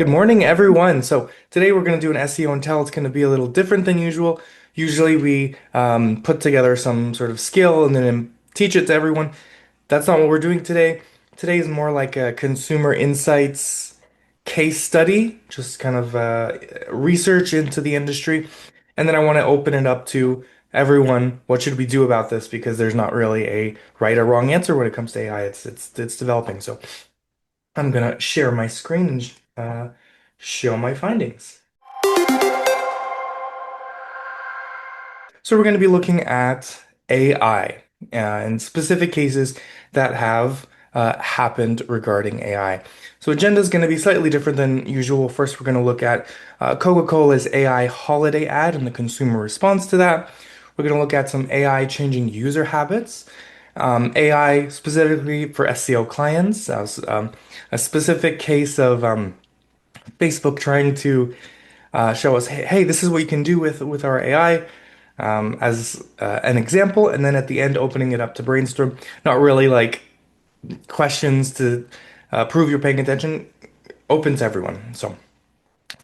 Good morning, everyone. So today we're going to do an SEO and tell. It's going to be a little different than usual. Usually we put together some sort of skill and then teach it to everyone. That's not what we're doing today. Today is more like a consumer insights case study, just kind of research into the industry. And then I want to open it up to everyone. What should we do about this? Because there's not really a right or wrong answer when it comes to AI. It's developing. So I'm gonna share my screen and show my findings. So we're going to be looking at AI and specific cases that have happened regarding AI. So agenda is going to be slightly different than usual. First, we're going to look at Coca-Cola's AI holiday ad and the consumer response to that. We're going to look at some AI changing user habits, AI specifically for SEO clients, a specific case of Facebook trying to show us, hey, this is what you can do with our AI as an example, and then at the end, opening it up to brainstorm. Not really like questions to prove you're paying attention, open to everyone. So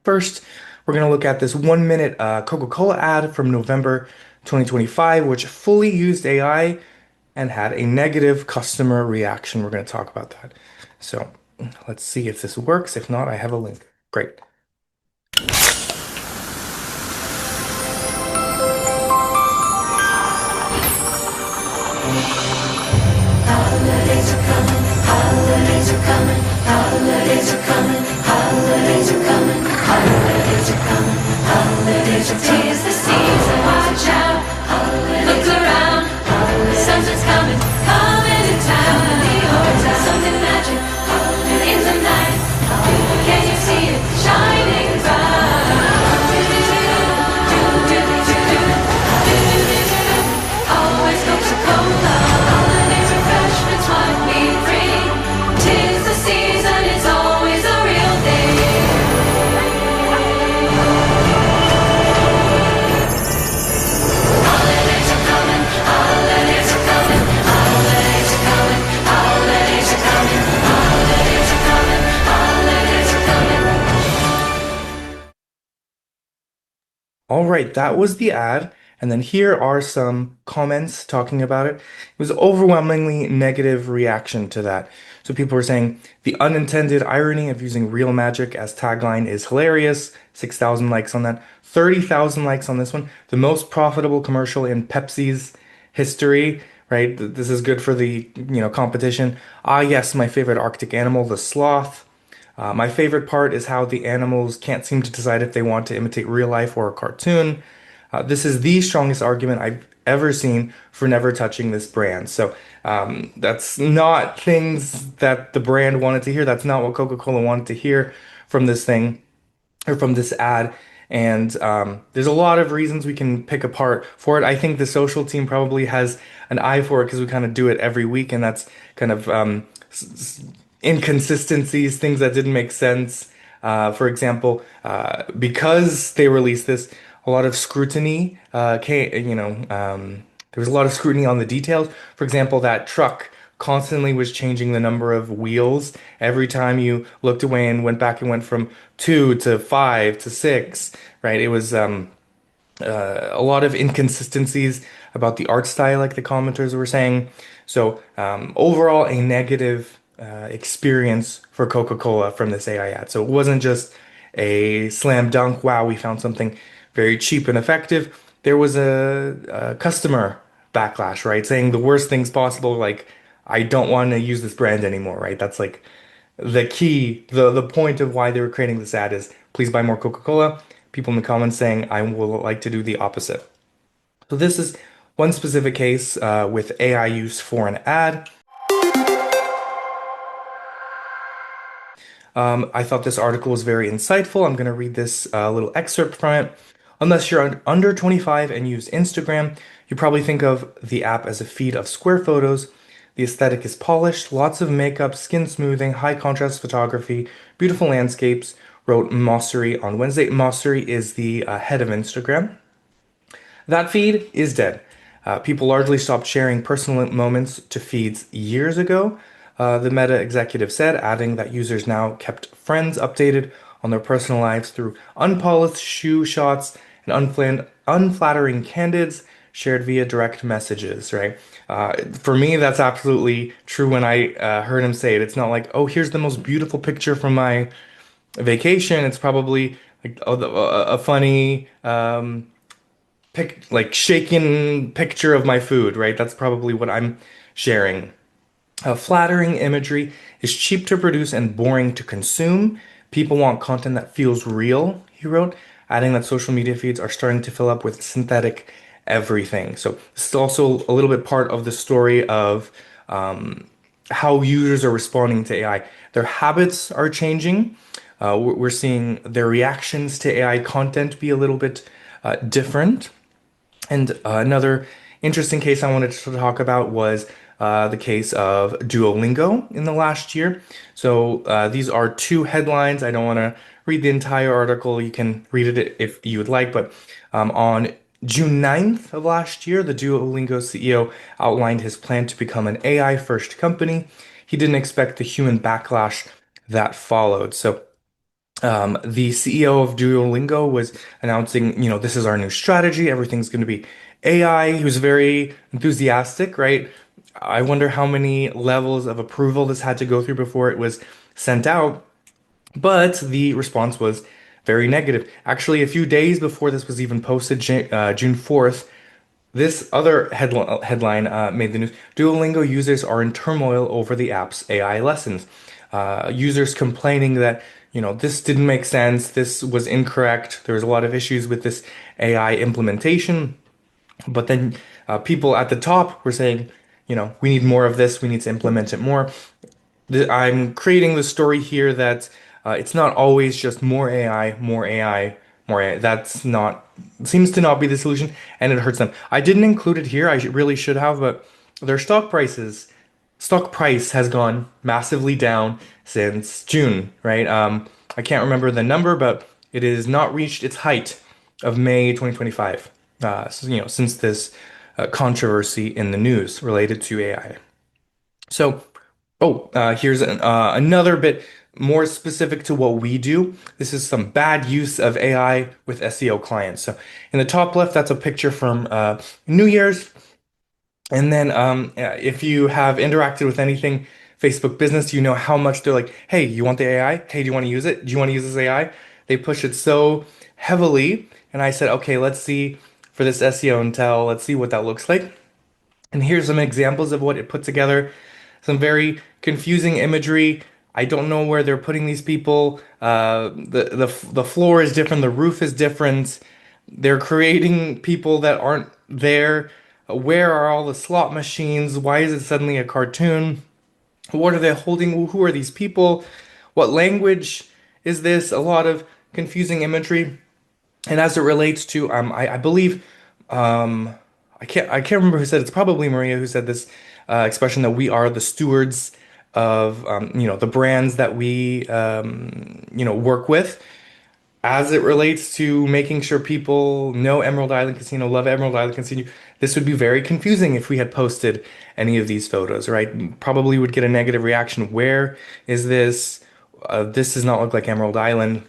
first, we're going to look at this 1 minute Coca-Cola ad from November 2025, which fully used AI and had a negative customer reaction. We're going to talk about that. So let's see if this works. If not, I have a link. Great. Holidays are coming, holidays are coming, holidays are coming, holidays are coming, holidays are coming, holidays are coming. 'Tis the season, watch out, look around, something's coming, coming to town. Something magic in the night. Can you see it shining bright? Always Coca-Cola. Holidays are fresh, that's what we bring. 'Tis the season, it's always a real thing. Holidays are coming, holidays are coming, holidays are coming, holidays are coming, holidays are coming, holidays are coming. All right, that was the ad. And then here are some comments talking about it. It was overwhelmingly negative reaction to that. So people were saying the unintended irony of using real magic as tagline is hilarious. 6,000 likes on that. 30,000 likes on this one. The most profitable commercial in Pepsi's history, right? This is good for the, competition. Ah, yes, my favorite Arctic animal, the sloth. My favorite part is how the animals can't seem to decide if they want to imitate real life or a cartoon. This is the strongest argument I've ever seen for never touching this brand. So that's not things that the brand wanted to hear. That's not what Coca-Cola wanted to hear from this thing or from this ad. And there's a lot of reasons we can pick apart for it. I think the social team probably has an eye for it because we kind of do it every week, and that's kind of inconsistencies, things that didn't make sense. For example, because they released this, a lot of scrutiny there was a lot of scrutiny on the details. For example, that truck constantly was changing the number of wheels every time you looked away and went back and went from two to five to six, right? It was a lot of inconsistencies about the art style, like the commenters were saying. So overall, a negative experience for Coca-Cola from this AI ad. So it wasn't just a slam dunk, wow, we found something very cheap and effective. There was a customer backlash, right? Saying the worst things possible, like, I don't want to use this brand anymore, right? That's like the key, the point of why they were creating this ad is please buy more Coca-Cola. People in the comments saying I will like to do the opposite. So this is one specific case with AI use for an ad. I thought this article was very insightful. I'm going to read this little excerpt from it. Unless you're under 25 and use Instagram, you probably think of the app as a feed of square photos. The aesthetic is polished, lots of makeup, skin smoothing, high contrast photography, beautiful landscapes, wrote Mosseri on Wednesday. Mosseri is the head of Instagram. That feed is dead. People largely stopped sharing personal moments to feeds years ago, the Meta executive said, adding that users now kept friends updated on their personal lives through unpolished shoe shots and unflattering candids shared via direct messages, right? For me, that's absolutely true when I heard him say it. It's not like, oh, here's the most beautiful picture from my vacation. It's probably like a funny, like shaken picture of my food, right? That's probably what I'm sharing. Flattering imagery is cheap to produce and boring to consume. People want content that feels real, he wrote, adding that social media feeds are starting to fill up with synthetic everything. So this is also a little bit part of the story of how users are responding to AI. Their habits are changing. We're seeing their reactions to AI content be a little bit different. And another interesting case I wanted to talk about was the case of Duolingo in the last year. So these are two headlines. I don't want to read the entire article. You can read it if you would like. But on June 9th of last year, the Duolingo CEO outlined his plan to become an AI first company. He didn't expect the human backlash that followed. So the CEO of Duolingo was announcing, this is our new strategy. Everything's going to be AI. He was very enthusiastic, right? I wonder how many levels of approval this had to go through before it was sent out. But the response was very negative. Actually, a few days before this was even posted, June 4th, this other headline made the news. Duolingo users are in turmoil over the app's AI lessons. Users complaining that, this didn't make sense, this was incorrect, there was a lot of issues with this AI implementation. But then people at the top were saying, we need more of this, we need to implement it more. I'm creating the story here that it's not always just more AI, more AI, more AI. That's not, seems to not be the solution, and it hurts them. I didn't include it here. Really should have, but their stock price has gone massively down since June, right? I can't remember the number, but it has not reached its height of May 2025. So, since this controversy in the news related to AI. So, here's another bit more specific to what we do. This is some bad use of AI with SEO clients. So, in the top left, that's a picture from New Year's. And then, if you have interacted with anything Facebook business, you know how much they're like, hey, you want the AI? Hey, do you want to use it? Do you want to use this AI? They push it so heavily. And I said, okay, let's see for this SEO intel, let's see what that looks like. And here's some examples of what it put together. Some very confusing imagery. I don't know where they're putting these people. The floor is different. The roof is different. They're creating people that aren't there. Where are all the slot machines? Why is it suddenly a cartoon? What are they holding? Who are these people? What language is this? A lot of confusing imagery. And as it relates to, I believe, um, I can't remember who said it. It's probably Maria who said this expression that we are the stewards of, the brands that we, work with. As it relates to making sure people know Emerald Island Casino, love Emerald Island Casino, this would be very confusing if we had posted any of these photos, right? Probably would get a negative reaction. Where is this? This does not look like Emerald Island.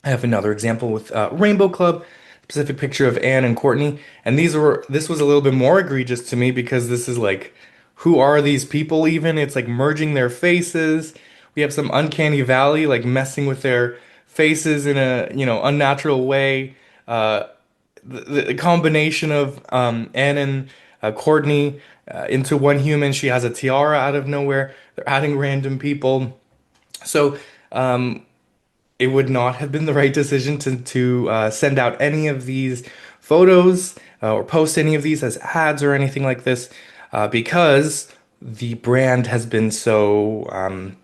I have another example with Rainbow Club, specific picture of Anne and Courtney, and this was a little bit more egregious to me because this is like, who are these people even? It's like merging their faces. We have some uncanny valley, like messing with their faces in a, unnatural way. Uh, the combination of Anne and Courtney into one human. She has a tiara out of nowhere. They're adding random people. So it would not have been the right decision to send out any of these photos or post any of these as ads or anything like this because the brand has been so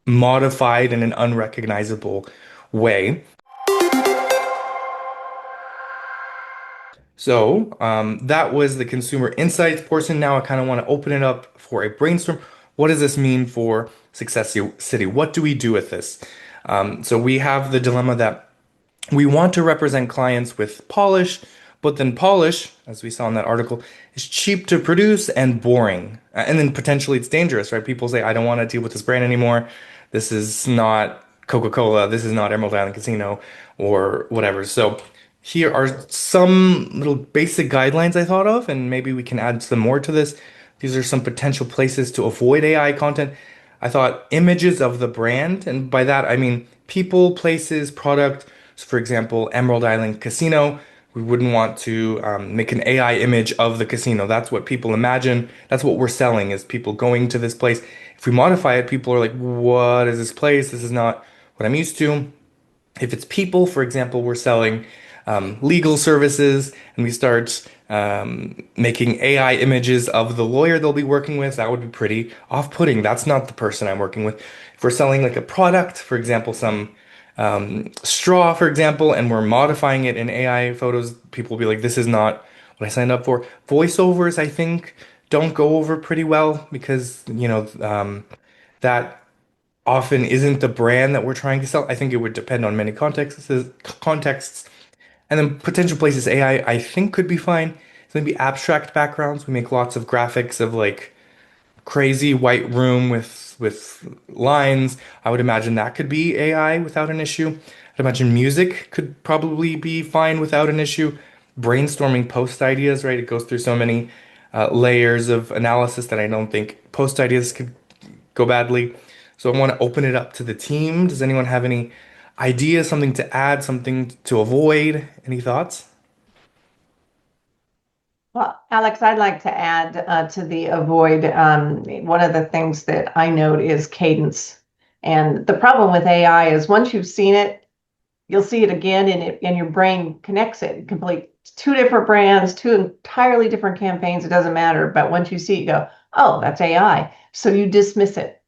modified in an unrecognizable way. So that was the consumer insights portion. Now I kind of want to open it up for a brainstorm. What does this mean for Success City? What do we do with this? So we have the dilemma that we want to represent clients with polish, but then polish, as we saw in that article, is cheap to produce and boring. And then potentially it's dangerous, right? People say, I don't want to deal with this brand anymore. This is not Coca-Cola. This is not Emerald Island Casino or whatever. So here are some little basic guidelines I thought of, and maybe we can add some more to this. These are some potential places to avoid AI content. I thought images of the brand, and by that I mean people, places, product. So for example, Emerald Island Casino, we wouldn't want to make an AI image of the casino. That's what people imagine. That's what we're selling is people going to this place. If we modify it, people are like, what is this place? This is not what I'm used to. If it's people, for example, we're selling legal services and we start making AI images of the lawyer they'll be working with, that would be pretty off-putting. That's not the person I'm working with. If we're selling like a product, for example, some straw, for example, and we're modifying it in AI photos, people will be like, this is not what I signed up for. Voiceovers, I think, don't go over pretty well because, that often isn't the brand that we're trying to sell. I think it would depend on many contexts. And then potential places AI I think could be fine. So maybe abstract backgrounds. We make lots of graphics of like crazy white room with lines. I would imagine that could be AI without an issue. I'd imagine music could probably be fine without an issue. Brainstorming post ideas, right? It goes through so many layers of analysis that I don't think post ideas could go badly. So I want to open it up to the team. Does anyone have any ideas, something to add, something to avoid? Any thoughts? Well, Alex, I'd like to add to the avoid. One of the things that I note is cadence. And the problem with AI is once you've seen it, you'll see it again and your brain connects it. Complete two different brands, two entirely different campaigns. It doesn't matter. But once you see it, you go, oh, that's AI. So you dismiss it.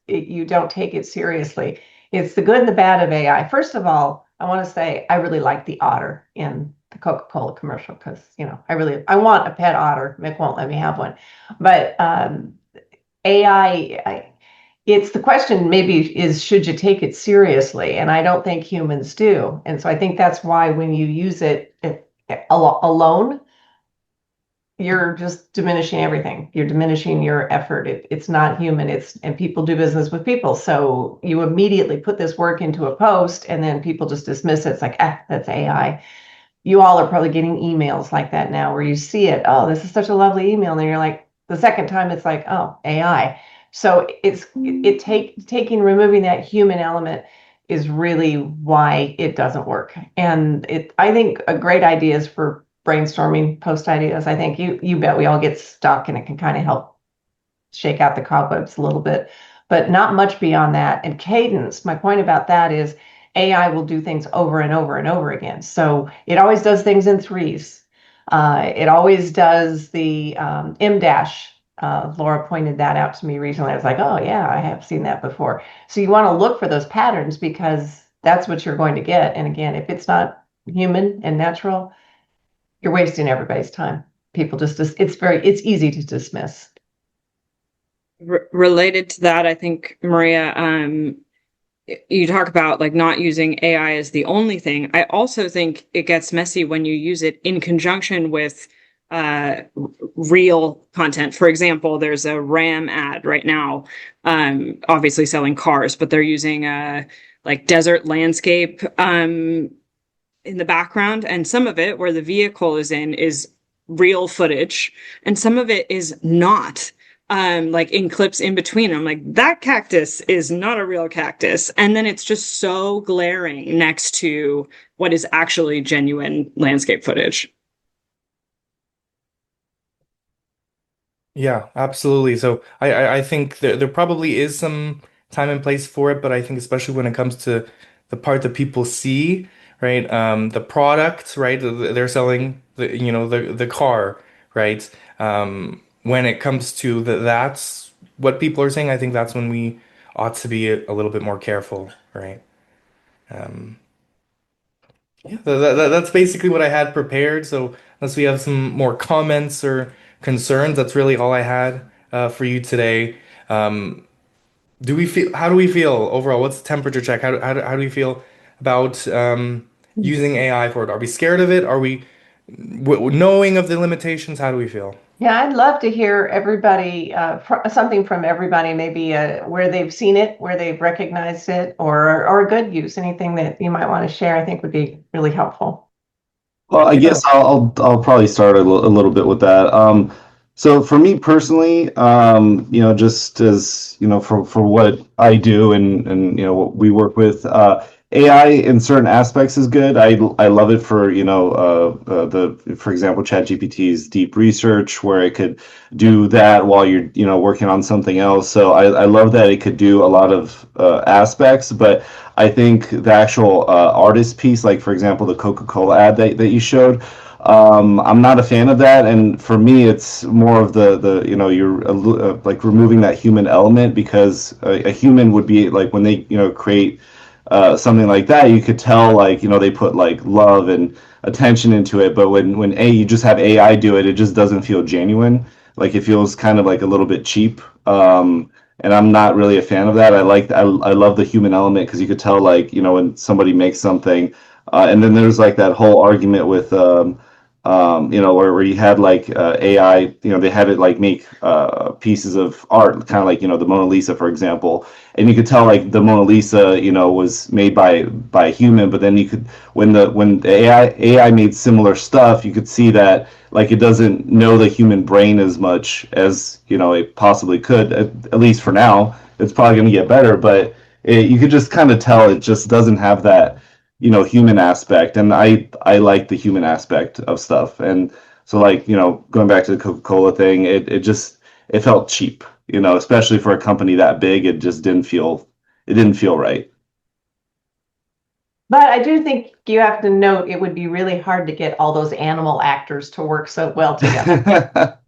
You don't take it seriously. It's the good and the bad of AI. First of all, I want to say I really like the otter in the Coca-Cola commercial because I want a pet otter. Mick won't let me have one. But AI, it's the question maybe is should you take it seriously? And I don't think humans do. And so I think that's why when you use it alone, you're just diminishing everything. You're diminishing your effort. It's not human. And people do business with people. So you immediately put this work into a post and then people just dismiss it. It's like, that's AI. You all are probably getting emails like that now where you see it. Oh, this is such a lovely email. And then you're like, the second time it's like, oh, AI. So removing that human element is really why it doesn't work. And I think a great idea is for brainstorming post ideas. I think you bet we all get stuck and it can kind of help shake out the cobwebs a little bit, but not much beyond that. And cadence, my point about that is AI will do things over and over and over again. So it always does things in threes. It always does the M dash. Laura pointed that out to me recently. I was like, oh yeah, I have seen that before. So you want to look for those patterns because that's what you're going to get. And again, if it's not human and natural, you're wasting everybody's time. People it's easy to dismiss. Related to that, I think, Maria, you talk about like not using AI as the only thing. I also think it gets messy when you use it in conjunction with real content. For example, there's a Ram ad right now, obviously selling cars, but they're using like desert landscape in the background, and some of it where the vehicle is in is real footage, and some of it is not. Like in clips in between. I'm like, that cactus is not a real cactus. And then it's just so glaring next to what is actually genuine landscape footage. Yeah, absolutely. So I think there probably is some time and place for it, but I think especially when it comes to the part that people see, right? The product, right? They're selling the car, right? When it comes to that's what people are saying. I think that's when we ought to be a little bit more careful, right? Um, yeah, that's basically what I had prepared. So unless we have some more comments or concerns, that's really all I had for you today. Um, do we feel? How do we feel overall? What's the temperature check? How do we feel about using AI for it? Are we scared of it? Are we knowing of the limitations? How do we feel? Yeah, I'd love to hear everybody, something from everybody, maybe where they've seen it, where they've recognized it, or a good use. Anything that you might want to share, I think would be really helpful. Well, I Yeah. guess I'll probably start a little bit with that. So for me personally, just as for what I do and what we work with, AI in certain aspects is good. I love it for the for example ChatGPT's deep research where it could do that while you're working on something else. So I love that it could do a lot of aspects, but I think the actual artist piece, like for example the Coca-Cola ad that you showed, I'm not a fan of that. And for me, it's more of the you're like removing that human element because a human would be like when they create something like that, you could tell like they put like love and attention into it. But when you just have AI do it, it just doesn't feel genuine. Like it feels kind of like a little bit cheap. And I'm not really a fan of that. I love the human element because you could tell like when somebody makes something, and then there's like that whole argument with where you had like AI, they had it like make pieces of art, kind of like the Mona Lisa, for example, and you could tell like the Mona Lisa, was made by a human, but then you could when the AI made similar stuff, you could see that like it doesn't know the human brain as much as it possibly could. At least for now, it's probably going to get better, but you could just kind of tell it just doesn't have that human aspect, and I like the human aspect of stuff. And so like going back to the Coca-Cola thing, it felt cheap, especially for a company that big. It didn't feel right. But I do think you have to note it would be really hard to get all those animal actors to work so well together.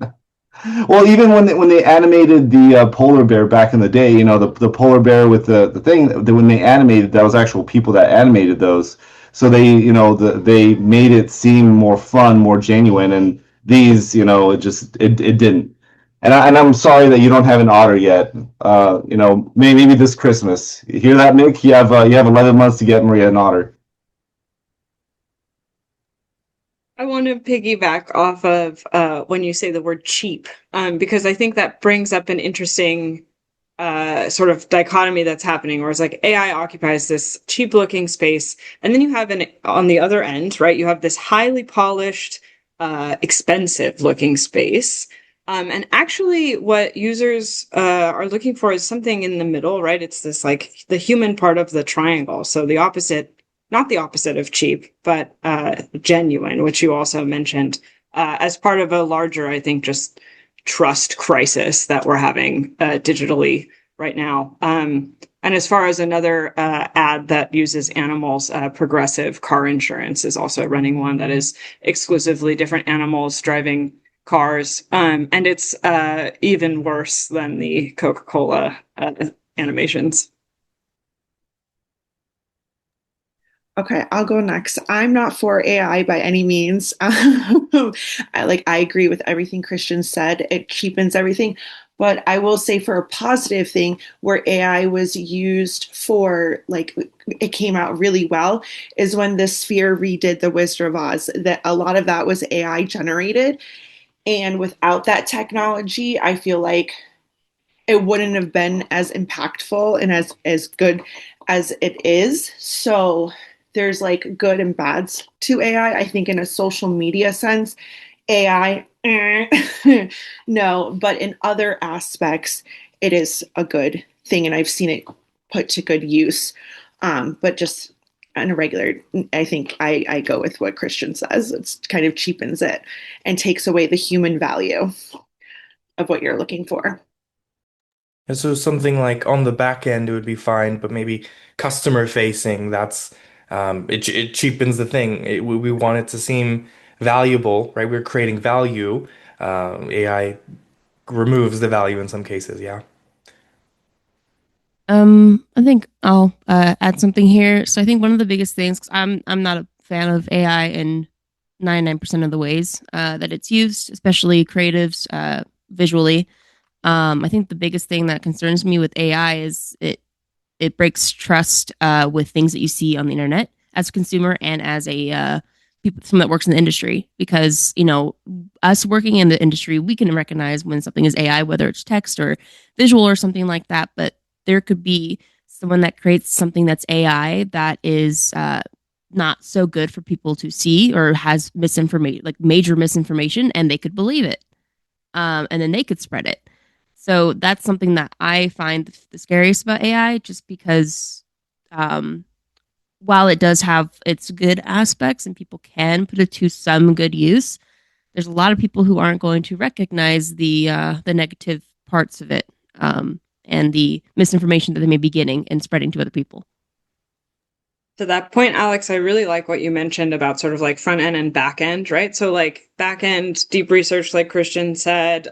Well, even when they animated the polar bear back in the day, the polar bear with the thing that when they animated, that was actual people that animated those. So they made it seem more fun, more genuine, and these, it didn't. And I'm sorry that you don't have an otter yet. Maybe this Christmas. You hear that, Nick? You have 11 months to get Maria an otter. I want to piggyback off of when you say the word cheap, because I think that brings up an interesting sort of dichotomy that's happening, where it's like AI occupies this cheap looking space, and then you have an on the other end, right? You have this highly polished, expensive looking space. And actually, what users are looking for is something in the middle, right? It's this like the human part of the triangle. So the opposite, not the opposite of cheap, but genuine, which you also mentioned as part of a larger, I think, just trust crisis that we're having digitally right now. And as far as another ad that uses animals, Progressive Car Insurance is also running one that is exclusively different animals driving cars. And it's even worse than the Coca-Cola animations. Okay, I'll go next. I'm not for AI by any means. I agree with everything Christian said. It cheapens everything. But I will say for a positive thing where AI was used for like it came out really well is when the Sphere redid the Wizard of Oz. That a lot of that was AI generated. And without that technology, I feel like it wouldn't have been as impactful and as good as it is. So there's like good and bads to AI. I think in a social media sense, AI, no, but in other aspects, it is a good thing, and I've seen it put to good use. But just on a regular, I think I go with what Christian says. It's kind of cheapens it and takes away the human value of what you're looking for. And so something like on the back end, it would be fine, but maybe customer facing, it cheapens the thing. We want it to seem valuable, right? We're creating value. AI removes the value in some cases, yeah. I think I'll add something here. So I think one of the biggest things, 'cause I'm not a fan of AI in 99% of the ways that it's used, especially creatives, visually. I think the biggest thing that concerns me with AI is it breaks trust with things that you see on the internet as a consumer and as a people, someone that works in the industry, because us working in the industry, we can recognize when something is AI, whether it's text or visual or something like that. But there could be someone that creates something that's AI that is not so good for people to see, or has misinformation, like major misinformation, and they could believe it, and then they could spread it. So that's something that I find the scariest about AI, just because um, while it does have its good aspects and people can put it to some good use, there's a lot of people who aren't going to recognize the negative parts of it, and the misinformation that they may be getting and spreading to other people. To that point, Alex, I really like what you mentioned about sort of like front end and back end, right? So like back end, deep research, like Christian said,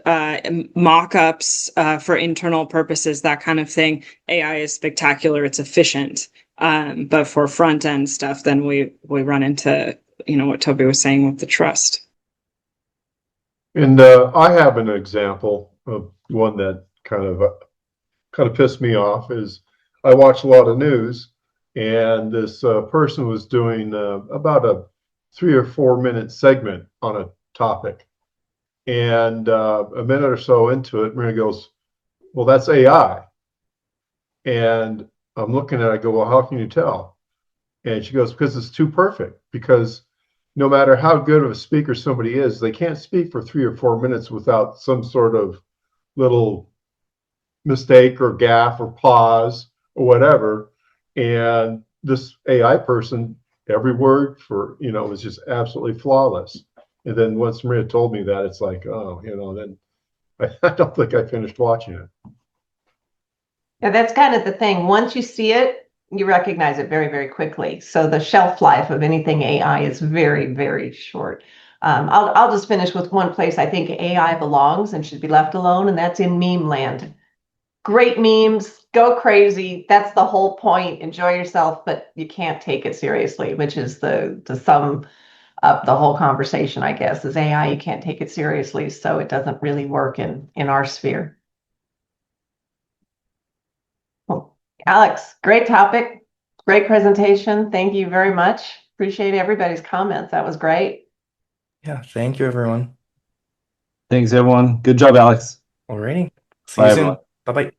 mock-ups for internal purposes, that kind of thing. AI is spectacular, it's efficient. But for front end stuff, then we run into, what Toby was saying with the trust. And I have an example of one that kind of pissed me off. Is I watch a lot of news, and this person was doing about a 3 or 4 minute segment on a topic, and a minute or so into it, Maria goes, "Well, that's AI," and I'm looking at it, I go, "Well, how can you tell?" And she goes, "Because it's too perfect. Because no matter how good of a speaker somebody is, they can't speak for 3 or 4 minutes without some sort of little mistake or gaffe or pause or whatever. And this AI person, every word was just absolutely flawless." And then once Maria told me that, it's like, oh, then I don't think I finished watching it. Yeah, that's kind of the thing. Once you see it, you recognize it very, very quickly. So the shelf life of anything AI is very, very short. I'll just finish with one place I think AI belongs and should be left alone, and that's in meme land. Great memes, go crazy. That's the whole point. Enjoy yourself, but you can't take it seriously, which is the sum up the whole conversation, I guess, is AI. You can't take it seriously, so it doesn't really work in our sphere. Well, Alex, great topic, great presentation. Thank you very much. Appreciate everybody's comments. That was great. Yeah, thank you, everyone. Thanks, everyone. Good job, Alex. Alrighty. See Bye, you everyone. soon. Bye-bye.